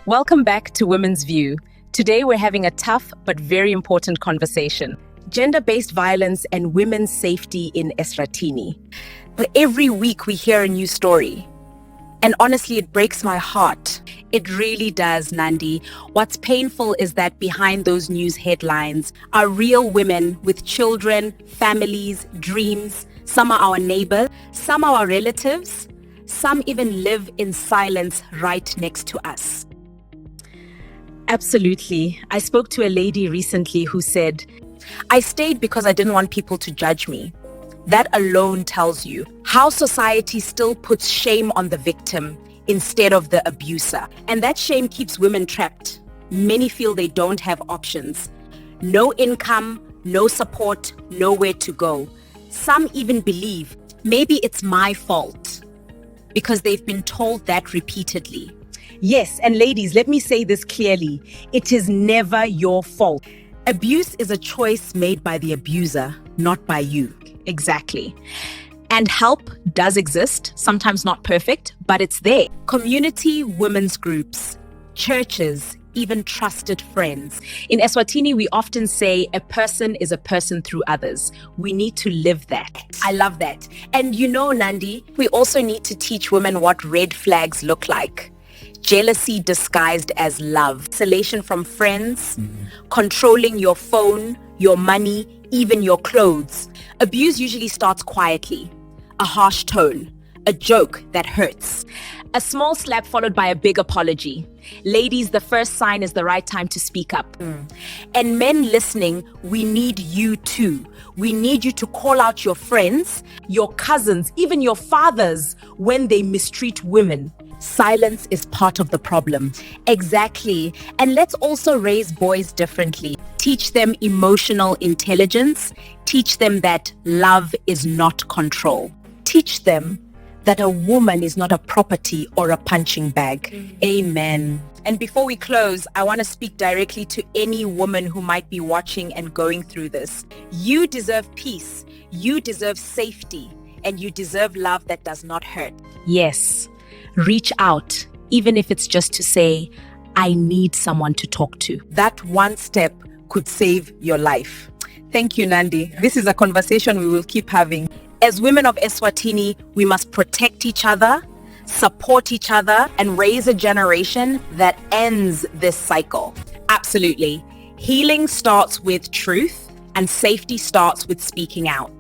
Welcome back to Women's View. Today we're having a tough but very important conversation. Gender-based violence and women's safety in Eswatini. Every week we hear a new story. And honestly, it breaks my heart. It really does, Nandi. What's painful is that behind those news headlines are real women with children, families, dreams. Some are our neighbors, some are our relatives, some even live in silence right next to us. Absolutely. I spoke to a lady recently who said, I stayed because I didn't want people to judge me. That alone tells you how society still puts shame on the victim instead of the abuser. And that shame keeps women trapped. Many feel they don't have options. No income, no support, nowhere to go. Some even believe maybe it's my fault because they've been told that repeatedly. Yes, and ladies, let me say this clearly. It is never your fault. Abuse is a choice made by the abuser, not by you. Exactly. And help does exist, sometimes not perfect, but it's there. Community women's groups, churches, even trusted friends. In Eswatini, we often say a person is a person through others. We need to live that. I love that. And you know, Nandi, we also need to teach women what red flags look like. Jealousy disguised as love, isolation from friends, controlling your phone, your money, even your clothes. Abuse usually starts quietly. A harsh tone, a joke that hurts. A small slap followed by a big apology. Ladies, the first sign is the right time to speak up. And men listening, we need you too. We need you to call out your friends, Your cousins, even your fathers, when they mistreat women. Silence is part of the problem. Exactly. And let's also raise boys differently. Teach them emotional intelligence. Teach them that love is not control. Teach them that a woman is not a property or a punching bag. Amen. And before we close, I want to speak directly to any woman who might be watching and going through this. You deserve peace. You deserve safety. And you deserve love that does not hurt. Yes. Reach out, even if it's just to say, I need someone to talk to. That one step could save your life. Thank you, Nandi. This is a conversation we will keep having. As women of Eswatini, we must protect each other, support each other, and raise a generation that ends this cycle. Absolutely. Healing starts with truth, and safety starts with speaking out.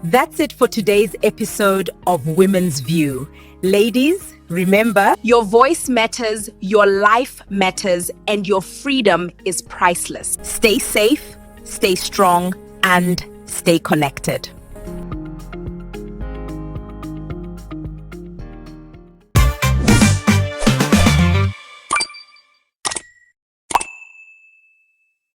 That's it for today's episode of Women's View. Ladies, remember, your voice matters, your life matters, and your freedom is priceless. Stay safe, stay strong, and stay connected.